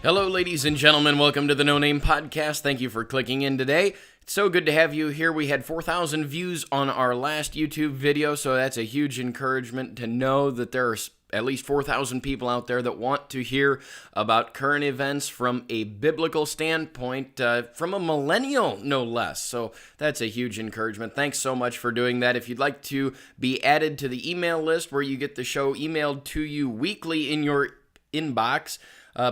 Hello, ladies and gentlemen. Welcome to the No Name Podcast. Thank you for clicking in today. It's so good to have you here. We had 4,000 views on our last YouTube video, so that's a huge encouragement to know that there are at least 4,000 people out there that want to hear about current events from a biblical standpoint, from a millennial, no less. So that's a huge encouragement. Thanks so much for doing that. If you'd like to be added to the email list where you get the show emailed to you weekly in your inbox,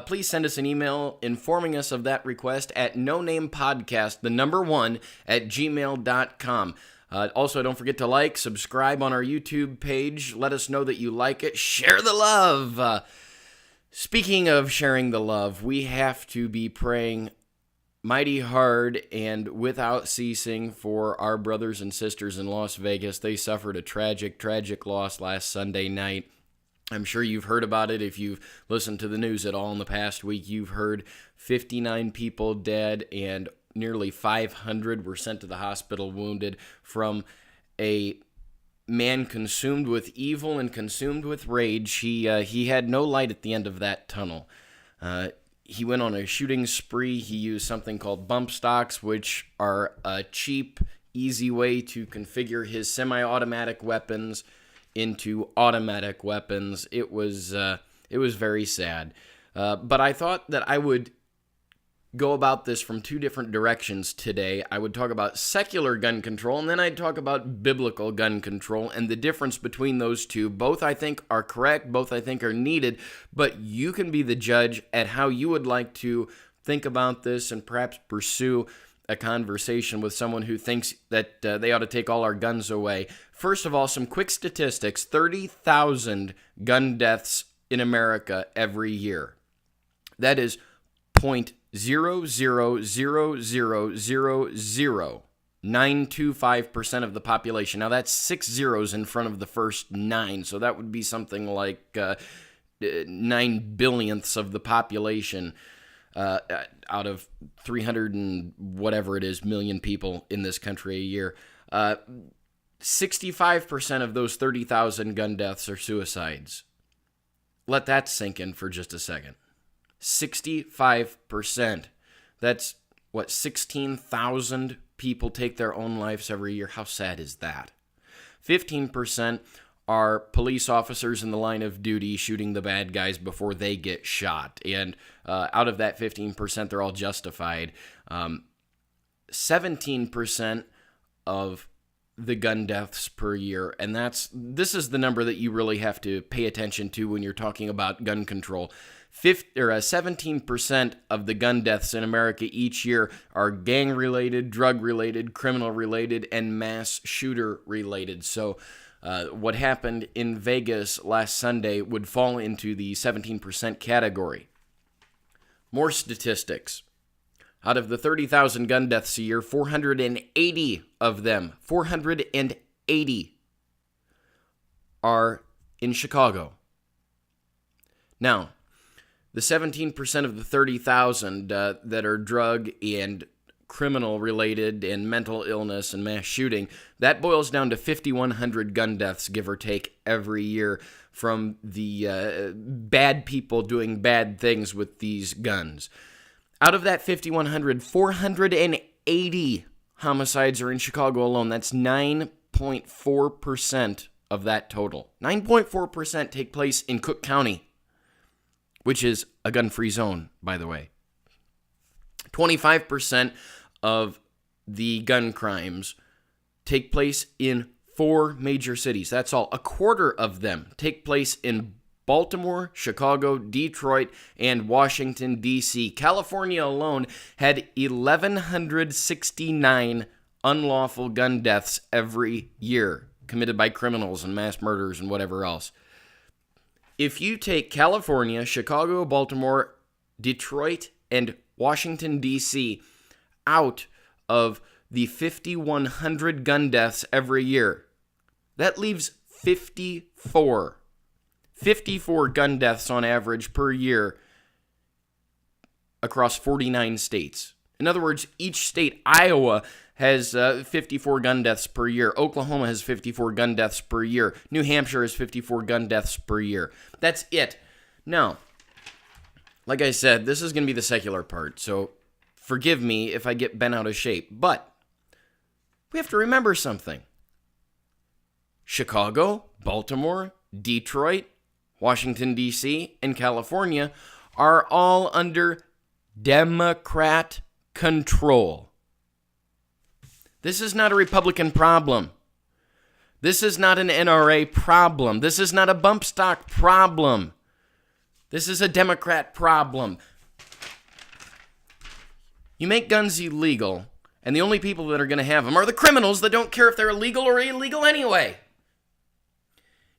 please send us an email informing us of that request at nonamepodcast1 at gmail.com. Also, don't forget to like, subscribe on our YouTube page. Let us know that you like it. Share the love. Speaking of sharing the love, we have to be praying mighty hard and without ceasing for our brothers and sisters in Las Vegas. They suffered a tragic loss last Sunday night. I'm sure you've heard about it. If you've listened to the news at all in the past week, you've heard 59 people dead and nearly 500 were sent to the hospital wounded from a man consumed with evil and consumed with rage. He had no light at the end of that tunnel. He went on a shooting spree. He used something called bump stocks, which are a cheap, easy way to configure his semi-automatic weapons into automatic weapons. It was very sad. But I thought that I would go about this from two different directions today. I would talk about secular gun control, and then I'd talk about biblical gun control and the difference between those two. Both I think are correct, both I think are needed, but you can be the judge at how you would like to think about this and perhaps pursue a conversation with someone who thinks that they ought to take all our guns away. First of all, some quick statistics. 30,000 gun deaths in America every year. That is 0.000000925% of the population. Now, that's 6 zeros in front of the first 9, so that would be something like 9 billionths of the population out of 300 and whatever it is million people in this country a year. 65% of those 30,000 gun deaths are suicides. Let that sink in for just a second. 65%. That's, 16,000 people take their own lives every year. How sad is that? 15% are police officers in the line of duty shooting the bad guys before they get shot. And out of that 15%, they're all justified. 17% of the gun deaths per year, and this is the number that you really have to pay attention to when you're talking about gun control. 17% of the gun deaths in America each year are gang-related, drug-related, criminal-related, and mass shooter-related. So what happened in Vegas last Sunday would fall into the 17% category. More statistics. Out of the 30,000 gun deaths a year, 480 of them, 480, are in Chicago. Now, the 17% of the 30,000 that are drug and criminal-related and mental illness and mass shooting, that boils down to 5,100 gun deaths, give or take, every year from the bad people doing bad things with these guns. Out of that 5,100, 480 homicides are in Chicago alone. That's 9.4% of that total. 9.4% take place in Cook County, which is a gun-free zone, by the way. 25% of the gun crimes take place in 4 major cities. That's all. A quarter of them take place in Baltimore, Chicago, Detroit, and Washington, D.C. California alone had 1,169 unlawful gun deaths every year committed by criminals and mass murders and whatever else. If you take California, Chicago, Baltimore, Detroit, and Washington, D.C. out of the 5,100 gun deaths every year, that leaves 54 gun deaths on average per year across 49 states. In other words, each state, Iowa has 54 gun deaths per year. Oklahoma has 54 gun deaths per year. New Hampshire has 54 gun deaths per year. That's it. Now, Like I said, this is going to be the secular part, so forgive me if I get bent out of shape. But we have to remember something. Chicago, Baltimore, Detroit, Washington, D.C., and California are all under Democrat control. This is not a Republican problem. This is not an NRA problem. This is not a bump stock problem. This is a Democrat problem. You make guns illegal, and the only people that are going to have them are the criminals that don't care if they're illegal or illegal anyway.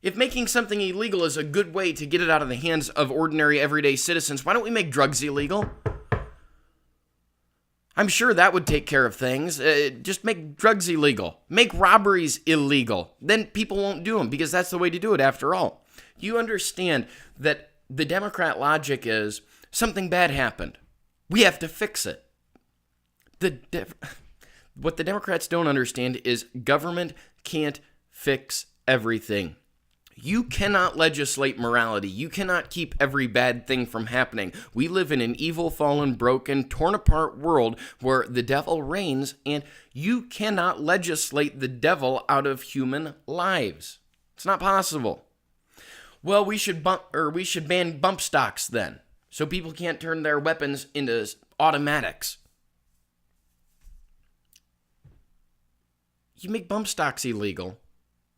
If making something illegal is a good way to get it out of the hands of ordinary, everyday citizens, why don't we make drugs illegal? I'm sure that would take care of things. Just make drugs illegal. Make robberies illegal. Then people won't do them because that's the way to do it after all. You understand that the Democrat logic is something bad happened. We have to fix it. What the Democrats don't understand is government can't fix everything. You cannot legislate morality. You cannot keep every bad thing from happening. We live in an evil, fallen, broken, torn apart world where the devil reigns, and you cannot legislate the devil out of human lives. It's not possible. Well, we should ban bump stocks then, so people can't turn their weapons into automatics. You make bump stocks illegal,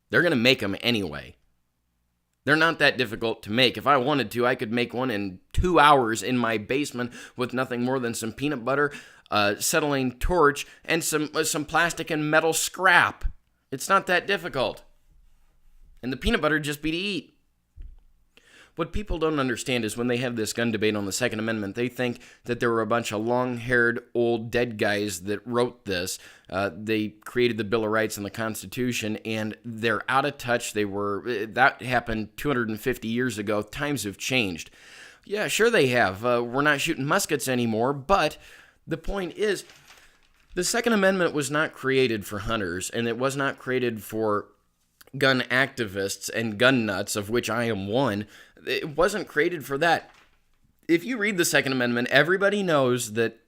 they're going to make them anyway. They're not that difficult to make. If I wanted to, I could make one in 2 hours in my basement with nothing more than some peanut butter, acetylene torch, and some plastic and metal scrap. It's not that difficult. And the peanut butter would just be to eat. What people don't understand is when they have this gun debate on the Second Amendment, they think that there were a bunch of long-haired, old, dead guys that wrote this. They created the Bill of Rights and the Constitution, and they're out of touch. That happened 250 years ago. Times have changed. Yeah, sure they have. We're not shooting muskets anymore, but the point is, the Second Amendment was not created for hunters, and it was not created for gun activists and gun nuts, of which I am one. It wasn't created for that. If you read the Second Amendment, everybody knows that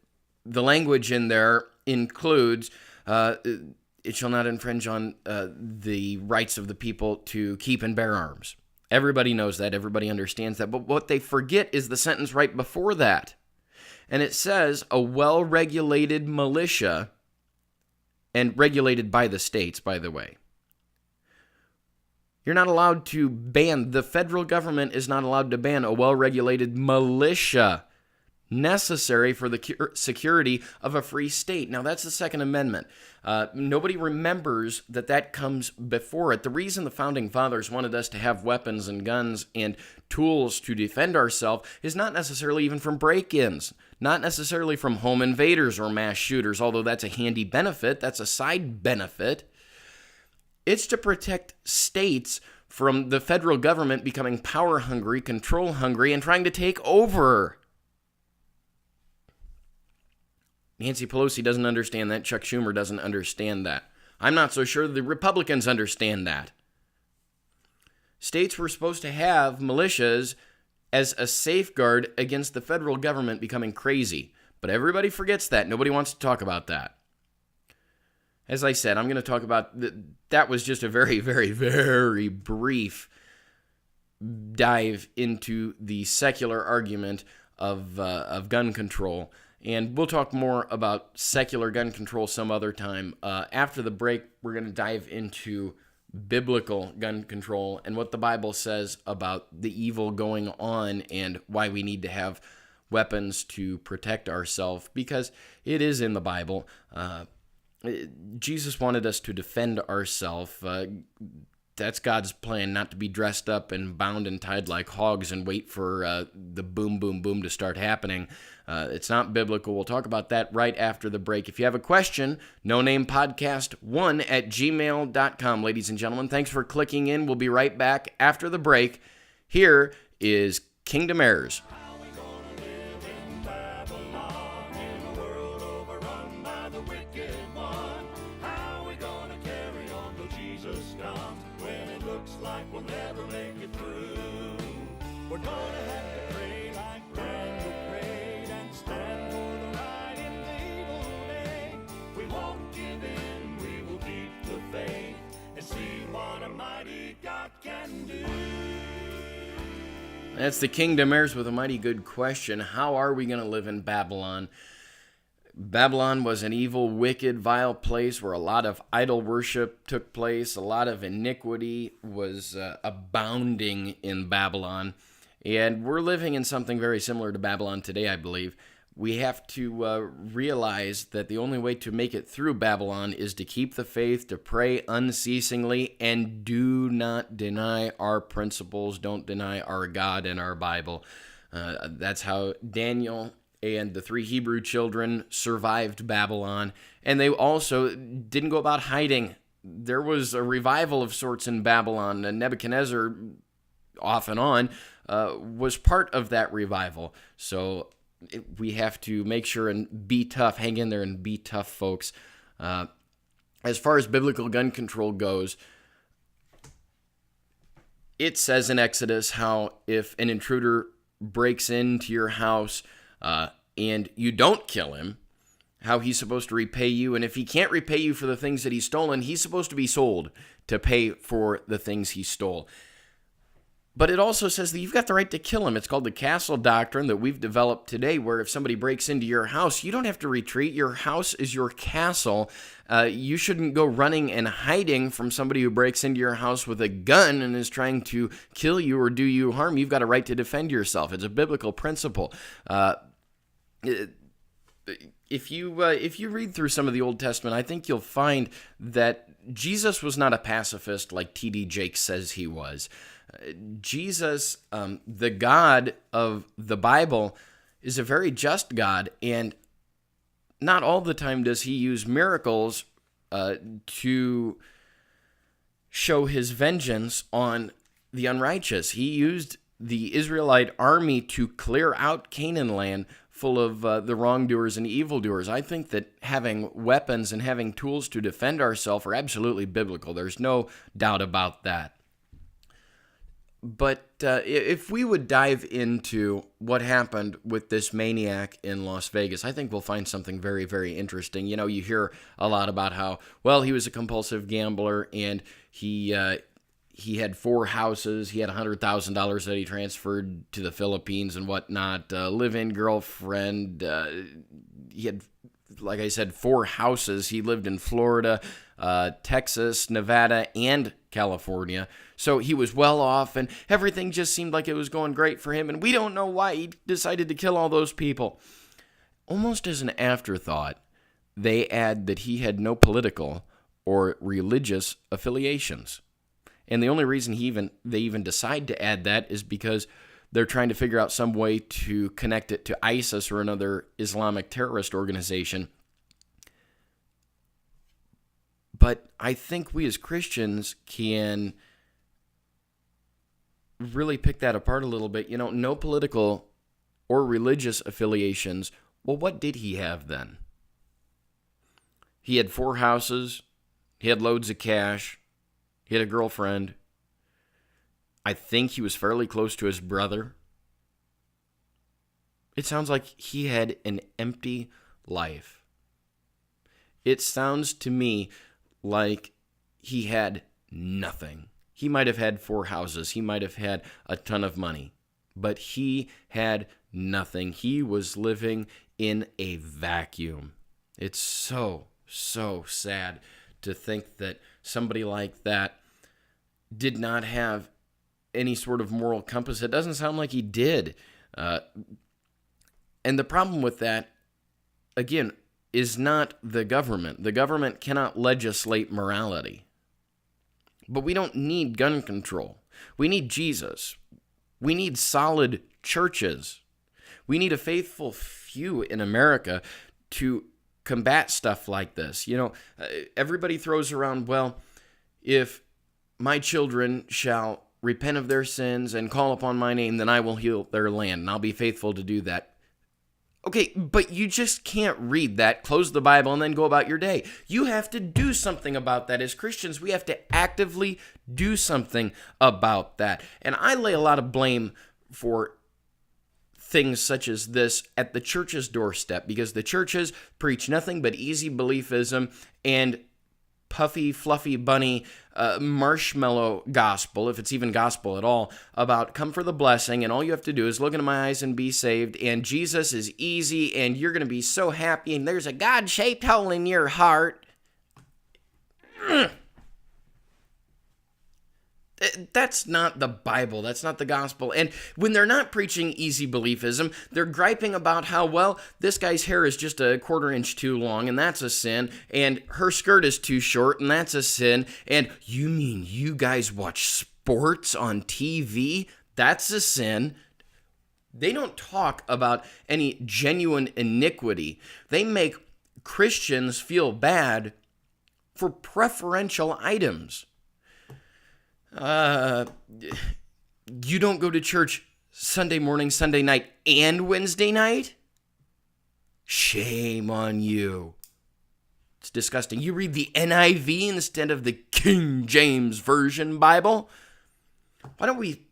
the language in there includes, it shall not infringe on the rights of the people to keep and bear arms. Everybody knows that. Everybody understands that. But what they forget is the sentence right before that. And it says, a well-regulated militia, and regulated by the states, by the way. You're not allowed to ban, the federal government is not allowed to ban a well-regulated militia necessary for the security of a free state. Now, that's the Second Amendment. Nobody remembers that comes before it. The reason the Founding Fathers wanted us to have weapons and guns and tools to defend ourselves is not necessarily even from break-ins, not necessarily from home invaders or mass shooters, although that's a handy benefit, that's a side benefit. It's to protect states from the federal government becoming power-hungry, control-hungry, and trying to take over. Nancy Pelosi doesn't understand that. Chuck Schumer doesn't understand that. I'm not so sure the Republicans understand that. States were supposed to have militias as a safeguard against the federal government becoming crazy. But everybody forgets that. Nobody wants to talk about that. As I said, I'm going to talk about, that was just a very, very, very brief dive into the secular argument of gun control. And we'll talk more about secular gun control some other time. After the break, we're going to dive into biblical gun control and what the Bible says about the evil going on and why we need to have weapons to protect ourselves, because it is in the Bible. Jesus wanted us to defend ourselves. That's God's plan, not to be dressed up and bound and tied like hogs and wait for the boom, boom, boom to start happening. It's not biblical. We'll talk about that right after the break. If you have a question, nonamepodcast1@gmail.com. Ladies and gentlemen, thanks for clicking in. We'll be right back after the break. Here is Kingdom Heirs. We're gonna have to pray like brand new That's the Kingdom Heirs with a mighty good question. How are we going to live in Babylon? Babylon was an evil, wicked, vile place where a lot of idol worship took place. A lot of iniquity was abounding in Babylon. And we're living in something very similar to Babylon today, I believe. We have to realize that the only way to make it through Babylon is to keep the faith, to pray unceasingly, and do not deny our principles. Don't deny our God and our Bible. That's how Daniel and the 3 Hebrew children survived Babylon. And they also didn't go about hiding. There was a revival of sorts in Babylon. And Nebuchadnezzar, off and on, was part of that revival. So we have to make sure and be tough, hang in there and be tough, folks. As far as biblical gun control goes, it says in Exodus how if an intruder breaks into your house and you don't kill him, how he's supposed to repay you. And if he can't repay you for the things that he's stolen, he's supposed to be sold to pay for the things he stole. But it also says that you've got the right to kill him. It's called the castle doctrine that we've developed today, where if somebody breaks into your house, you don't have to retreat. Your house is your castle. You shouldn't go running and hiding from somebody who breaks into your house with a gun and is trying to kill you or do you harm. You've got a right to defend yourself. It's a biblical principle. If you read through some of the Old Testament, I think you'll find that Jesus was not a pacifist like T.D. Jakes says he was. Jesus, the God of the Bible, is a very just God, and not all the time does he use miracles to show his vengeance on the unrighteous. He used the Israelite army to clear out Canaan land full of the wrongdoers and evildoers. I think that having weapons and having tools to defend ourselves are absolutely biblical. There's no doubt about that. But if we would dive into what happened with this maniac in Las Vegas, I think we'll find something very, very interesting. You know, you hear a lot about how, well, he was a compulsive gambler and he had 4 houses. He had $100,000 that he transferred to the Philippines and whatnot. Live-in girlfriend. He had, like I said, 4 houses. He lived in Florida, Texas, Nevada, and California. So he was well off, and everything just seemed like it was going great for him, and we don't know why he decided to kill all those people. Almost as an afterthought, they add that he had no political or religious affiliations. And the only reason they even decide to add that is because they're trying to figure out some way to connect it to ISIS or another Islamic terrorist organization. But I think we as Christians can really pick that apart a little bit. You know, no political or religious affiliations. Well, what did he have then? He had 4 houses. He had loads of cash. He had a girlfriend. I think he was fairly close to his brother. It sounds like he had an empty life. It sounds to me like he had nothing. He might have had 4 houses. He might have had a ton of money. But he had nothing. He was living in a vacuum. It's so, so sad to think that somebody like that did not have any sort of moral compass. It doesn't sound like he did. And the problem with that, again, is not the government. The government cannot legislate morality. But we don't need gun control. We need Jesus. We need solid churches. We need a faithful few in America to combat stuff like this. You know, everybody throws around, well, if my children shall repent of their sins and call upon my name, then I will heal their land, and I'll be faithful to do that. Okay, but you just can't read that, close the Bible, and then go about your day. You have to do something about that. As Christians, we have to actively do something about that. And I lay a lot of blame for things such as this at the church's doorstep, because the churches preach nothing but easy beliefism and puffy, fluffy bunny marshmallow gospel, if it's even gospel at all, about come for the blessing, and all you have to do is look into my eyes and be saved, and Jesus is easy, and you're going to be so happy, and there's a God-shaped hole in your heart. That's not the Bible. That's not the gospel. And when they're not preaching easy beliefism, they're griping about how, well, this guy's hair is just a quarter inch too long, and that's a sin, and her skirt is too short, and that's a sin, and you mean you guys watch sports on TV? That's a sin. They don't talk about any genuine iniquity. They make Christians feel bad for preferential items. You don't go to church Sunday morning, Sunday night, and Wednesday night? Shame on you. It's disgusting. You read the NIV instead of the King James Version Bible? Why don't we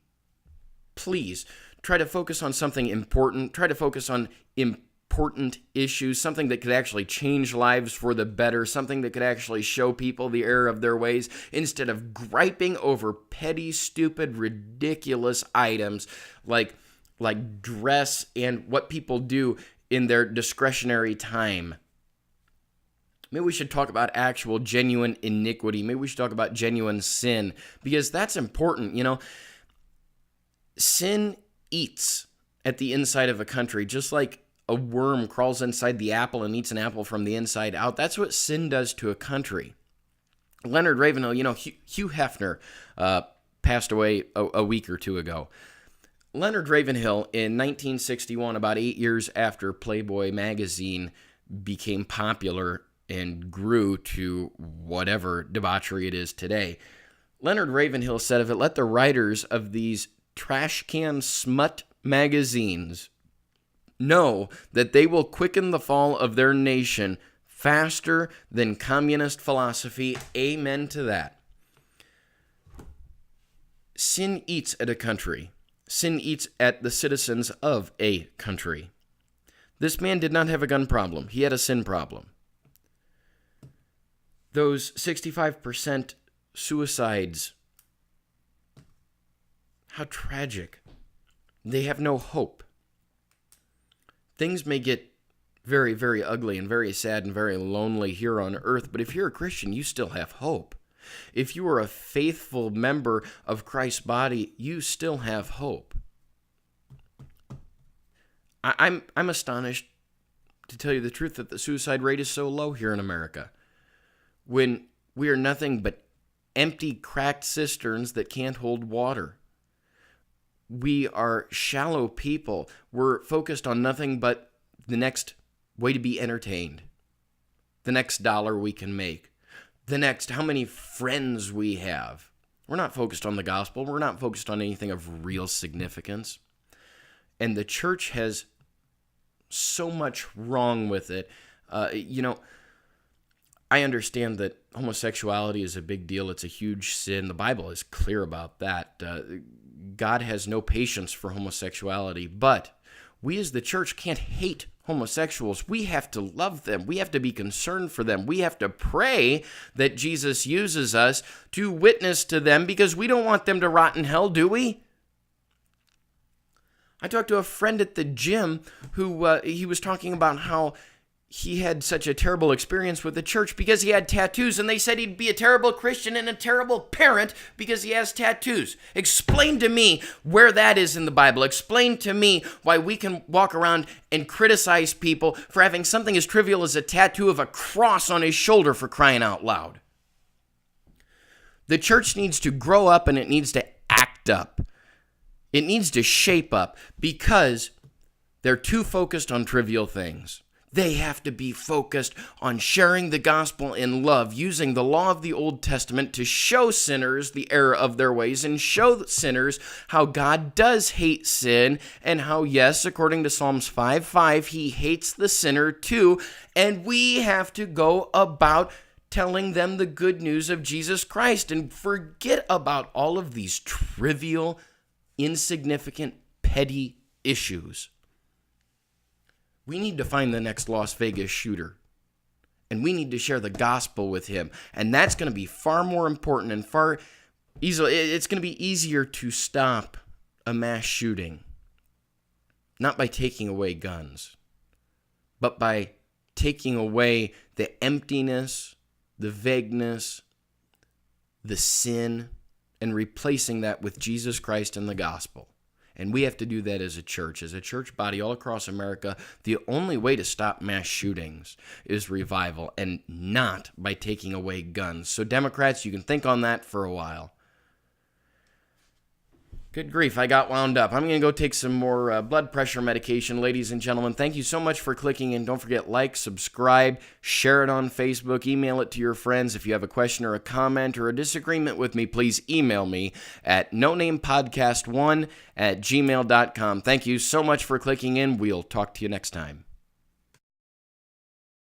please try to focus on something important, try to focus on important issues, something that could actually change lives for the better, something that could actually show people the error of their ways, instead of griping over petty, stupid, ridiculous items like dress and what people do in their discretionary time. Maybe we should talk about actual genuine iniquity. Maybe we should talk about genuine sin, because that's important. You know, sin eats at the inside of a country, just like a worm crawls inside the apple and eats an apple from the inside out. That's what sin does to a country. Leonard Ravenhill, Hugh Hefner passed away a week or two ago. Leonard Ravenhill, in 1961, about 8 years after Playboy magazine became popular and grew to whatever debauchery it is today, Leonard Ravenhill said of it, let the writers of these trash can smut magazines know that they will quicken the fall of their nation faster than communist philosophy. Amen to that. Sin eats at a country. Sin eats at the citizens of a country. This man did not have a gun problem. He had a sin problem. Those 65% suicides, how tragic. They have no hope. Things may get very, very ugly and very sad and very lonely here on earth, but if you're a Christian, you still have hope. If you are a faithful member of Christ's body, you still have hope. I'm astonished, to tell you the truth, that the suicide rate is so low here in America, when we are nothing but empty, cracked cisterns that can't hold water. We are shallow people. We're focused on nothing but the next way to be entertained, the next dollar we can make, the next how many friends we have. We're not focused on the gospel. We're not focused on anything of real significance. And the church has so much wrong with it. I understand that homosexuality is a big deal. It's a huge sin. The Bible is clear about that. God has no patience for homosexuality, but we as the church can't hate homosexuals. We have to love them. We have to be concerned for them. We have to pray that Jesus uses us to witness to them, because we don't want them to rot in hell, do we? I talked to a friend at the gym who he was talking about how he had such a terrible experience with the church because he had tattoos, and they said he'd be a terrible Christian and a terrible parent because he has tattoos. Explain to me where that is in the Bible. Explain to me why we can walk around and criticize people for having something as trivial as a tattoo of a cross on his shoulder, for crying out loud. The church needs to grow up, and it needs to act up. It needs to shape up, because they're too focused on trivial things. They have to be focused on sharing the gospel in love, using the law of the Old Testament to show sinners the error of their ways, and show sinners how God does hate sin, and how, yes, according to Psalms 5:5, he hates the sinner too, and we have to go about telling them the good news of Jesus Christ, and forget about all of these trivial, insignificant, petty issues. We need to find the next Las Vegas shooter, And we need to share the gospel with him. And that's going to be far more important and it's going to be easier to stop a mass shooting. Not by taking away guns, but by taking away the emptiness, the vagueness, the sin, and replacing that with Jesus Christ and the gospel. And we have to do that as a church body all across America. The only way to stop mass shootings is revival, and not by taking away guns. So Democrats, you can think on that for a while. Good grief, I got wound up. I'm going to go take some more blood pressure medication, ladies and gentlemen. Thank you so much for clicking in. Don't forget, like, subscribe, share it on Facebook, email it to your friends. If you have a question or a comment or a disagreement with me, please email me at nonamepodcast1@gmail.com. Thank you so much for clicking in. We'll talk to you next time.